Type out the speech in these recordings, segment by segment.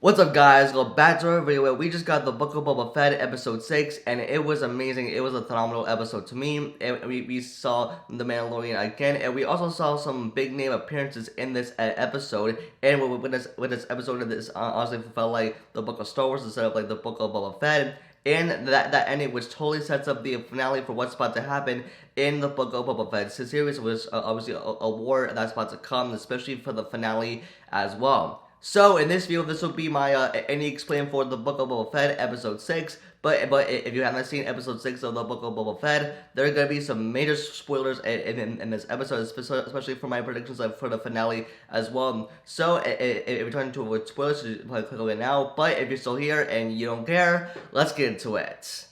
What's up, guys? Go back to our video. We just got the Book of Boba Fett episode 6, and it was amazing. It was a phenomenal episode to me. And we saw the Mandalorian again, and we also saw some big name appearances in this episode. And with this episode, this honestly felt like the Book of Star Wars instead of like the Book of Boba Fett. And that ending, which totally sets up the finale for what's about to happen in the Book of Boba Fett series, was obviously a war that's about to come, especially for the finale as well. So in this video, this will be my any explain for the Book of Boba Fett episode 6. But if you haven't seen episode 6 of the Book of Boba Fett, there are going to be some major spoilers in this episode, especially for my predictions for the finale as well. So if you're trying to avoid spoilers, you probably click on it now. But if you're still here and you don't care, let's get into it.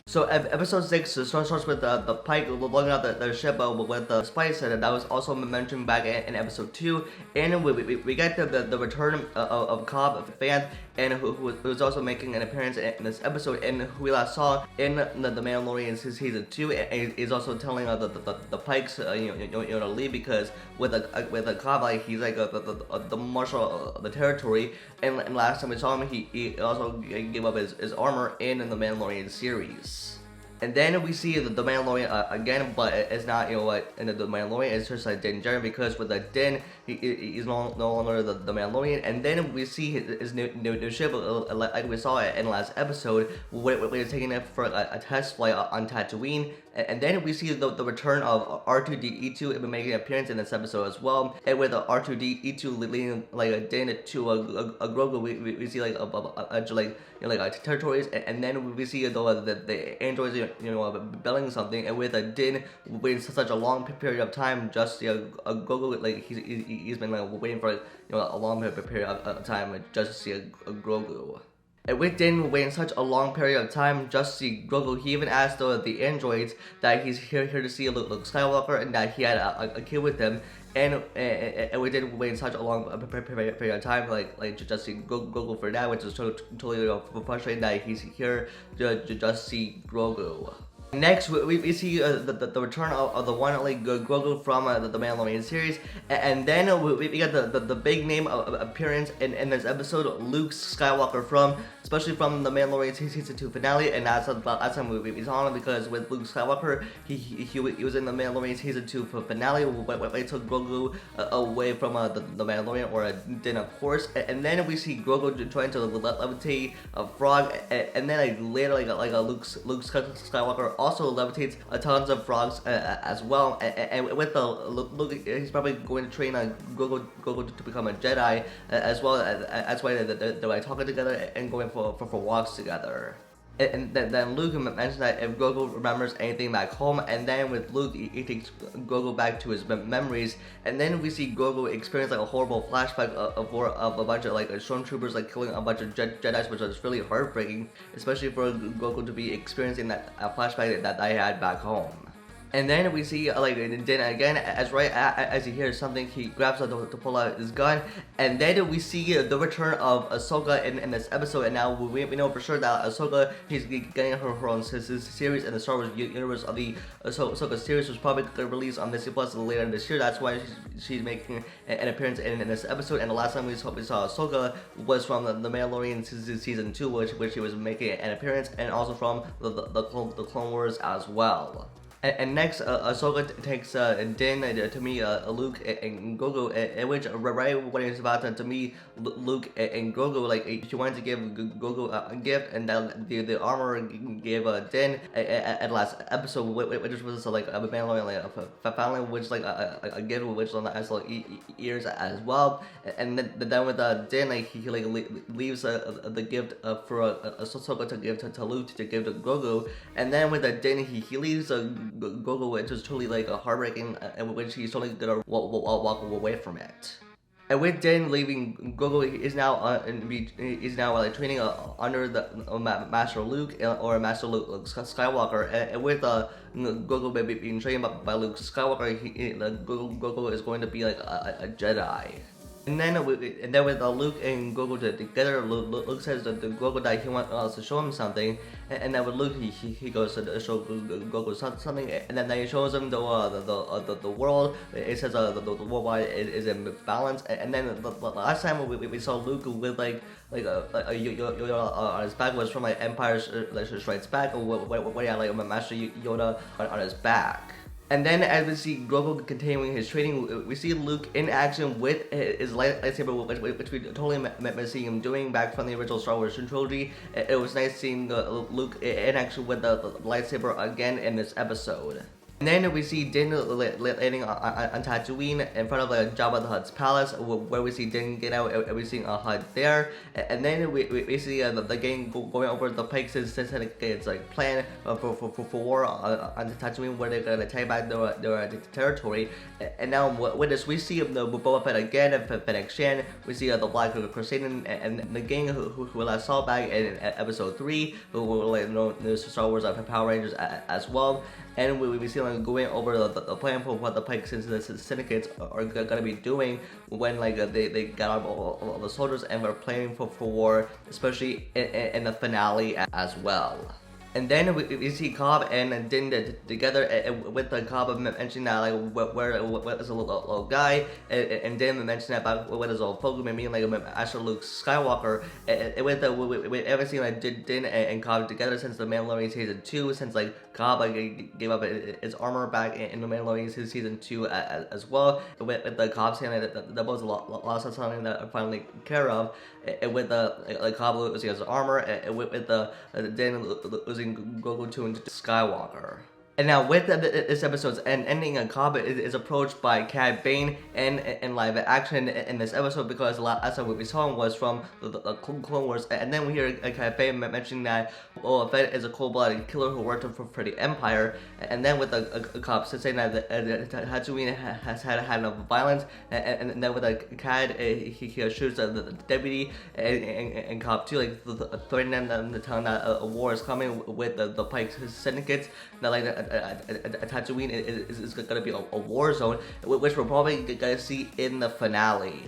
So episode 6 starts with the Pike loading out their ship with the spice, and that was also mentioned back in episode 2. And we get the return of Cobb Vanth, and who was also making an appearance in this episode, and who we last saw in the Mandalorian season 2. And he's also telling the Pykes to leave, because with a Cobb, like, he's like the marshal of the territory. And last time we saw him, he also gave up his armor in the Mandalorian series. And then we see the Mandalorian again, but it's not, in the Mandalorian, it's just like Din Djarin, because with the Din, he's no longer the Mandalorian. And then we see his new ship, like we saw it in the last episode, when he's taking it for a test flight on Tatooine. And then we see the return of R2-D2 making an appearance in this episode as well. And with R2-D2 leading like a Din to a Grogu, we see like territories, and then we see the androids building something, and with a Din waiting such a long period of time, just a Grogu, like he's been like waiting for a long period of time just to see a Grogu. And with Din waiting such a long period of time just to see Grogu, he even asked the androids that he's here to see Luke Skywalker, and that he had a kid with him. And we did wait such a long period of time, like just see Grogu for that, which is totally frustrating that he's here to just see Grogu. Next, we see the return of the one like Grogu from the Mandalorian series, and then we get the big name appearance in this episode, Luke Skywalker, especially from the Mandalorian season 2 finale. And that's the last time we saw him, because with Luke Skywalker, he was in the Mandalorian season 2 finale when they took Grogu away from the Mandalorian, or Din, of course. And then we see Grogu trying to levitate a frog, and then like later like Luke Skywalker also levitates tons of frogs as well. And with the Luke, he's probably going to train Grogu to become a Jedi as well. That's why they're like talking together and going for walks together. And then Luke mentions that if Grogu remembers anything back home, and then with Luke, he takes Grogu back to his memories, and then we see Grogu experience like a horrible flashback of a bunch of like stormtroopers like killing a bunch of Jedi's, which was really heartbreaking, especially for Grogu to be experiencing that flashback that I had back home. And then we see like Din again, as he hears something, he grabs to pull out his gun. And then we see the return of Ahsoka in this episode. And now we know for sure that Ahsoka, she's getting her own series in the Star Wars universe. Of the Ahsoka series was probably going to release on Disney Plus later this year. That's why she's making an appearance in this episode. And the last time we saw Ahsoka was from the Mandalorian season 2, which she was making an appearance, and also from the Clone Wars as well. And next, Ahsoka takes Din to meet Luke and Grogu, in which right when he's about to meet Luke and Grogu, like she wanted to give Grogu a gift, and that the armor gave Din at last episode, which was like a Mandalorian, like a family, which like a gift which has like ears as well. And then with Din, like he like leaves the gift for Ahsoka to give to Luke to give to Grogu, and then with Din, he leaves Grogu, which is totally like a heartbreaking, and which he's totally gonna walk away from it. And with Din leaving, Grogu is now like training under the Master Luke, or Master Luke Skywalker. And with Grogu being trained by Luke Skywalker, Grogu is going to be like a Jedi. And then with Luke and Grogu together, Luke says that the Grogu that he wants us to show him something, and then with Luke he goes to show Grogu something, and then he shows him the world. It says the worldwide is in balance, and then the last time we saw Luke with like a Yoda on his back was from like Empire Strikes Back, where he had like Master Yoda on his back. And then as we see Grogu continuing his training, we see Luke in action with his lightsaber, which we totally met seeing him doing back from the original Star Wars trilogy. It was nice seeing Luke in action with the lightsaber again in this episode. And then we see Din landing on Tatooine in front of Jabba the Hutt's palace, where we see Din get out and we see a Hutt there. And then we see the gang going over the Pykes' it's like plan for war on Tatooine, where they're gonna take back their territory. And now with this, we see the Boba Fett again, Fennec Shan. We see the Black Crusade and the gang who last saw back in episode 3, who were known as Star Wars Power Rangers as well. And we see like going over the plan for what the Pykes and the syndicates are gonna be doing when they got out all the soldiers and were planning for war, especially in the finale as well. And then we see Cobb and Din together with the Cobb mentioning that where is a little guy, and Din mentioning about what is all focus meaning Master Luke Skywalker. And with ever seen Din and Cobb together since the Mandalorian season 2, since Cobb gave up his armor back in the Mandalorian season 2 as well. With the Cobb saying that was lost something that I finally care of. And with the Cobb losing his armor, and with the Din losing Grogu to Skywalker. And now with this episode's ending, Cobb is approached by Cad Bane in live action in this episode, because the last time we saw him was from the Clone Wars. And then we hear Cad Bane mentioning that Boba Fett is a cold-blooded killer who worked for the Empire. And then with Cobb saying that Tatooine has had enough violence. And then with Cad, he shoots the deputy and Cobb too, threatening them to tell them that a war is coming with the Pykes syndicates. That Tatooine is going to be a war zone, which we're probably going to see in the finale.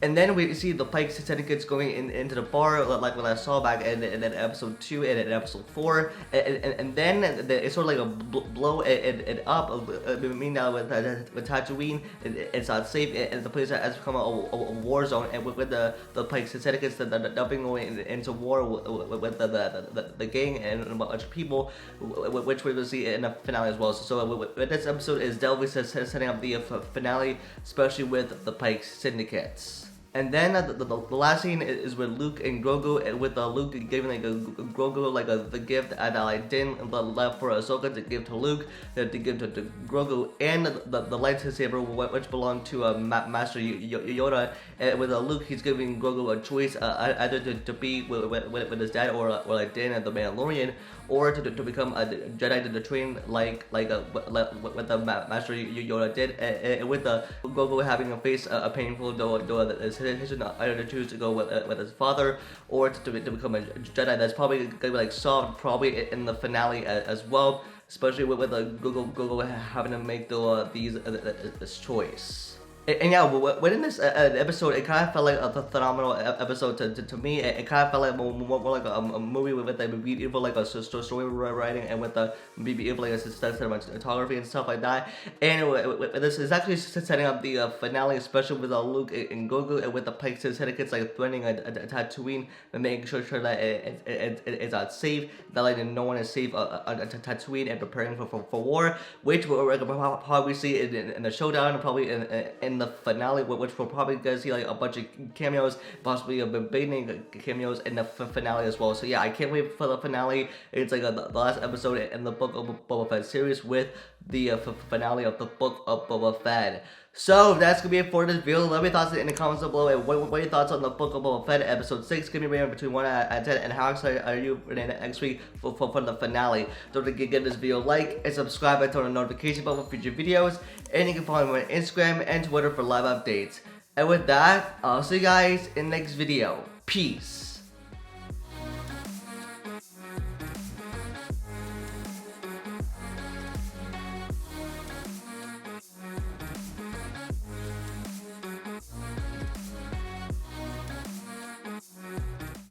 And then we see the Pykes syndicates going into the bar, like what I saw back in episode 2 and in episode 4, and then it's sort of like a blow it up. Meaning now with Tatooine, it's not safe, and the place has become a war zone. And with the Pykes syndicates that are dumping going into war with the gang and a bunch of people, which we will see in the finale as well. So with this episode is definitely setting up the finale, especially with the Pykes syndicates. And then the last scene is with Luke and Grogu, and with Luke giving Grogu the gift that Din left for Ahsoka to give to Luke, to give to Grogu, and the lightsaber which belonged to Master Yoda. And with Luke, he's giving Grogu a choice, either to be with his dad or Din and the Mandalorian, or to become a Jedi to train like what the Master Yoda did. And with Grogu having to face a painful decision either to choose to go with his father or to become a Jedi. That's probably gonna be solved probably in the finale as well, especially with Grogu having to make this choice. And yeah, within this episode, it kind of felt like a phenomenal episode to me. It kind of felt like more like a movie with beautiful a story writing, and with the beautiful cinematography and stuff like that. And this is actually setting up the finale, especially with Luke and Grogu, and with the Pykes syndicates threatening a Tatooine and making sure that it's not safe, that no one is safe on Tatooine, and preparing for war, which we're probably see in the showdown, probably in the finale, which we're probably gonna see a bunch of cameos, possibly a beginning cameos in the finale as well. So yeah, I can't wait for the finale. It's the last episode in the Book of Boba Fett series, with the finale of the Book of Boba Fett. So that's gonna be it for this video. Let me know your thoughts in the comments below. And what are your thoughts on the Book of Boba Fett episode 6? Give me a rating between 1 and 10. And how excited are you for next week for the finale? Don't forget to give this video a like and subscribe and turn on the notification bell for future videos. And you can follow me on Instagram and Twitter for live updates. And with that, I'll see you guys in the next video. Peace.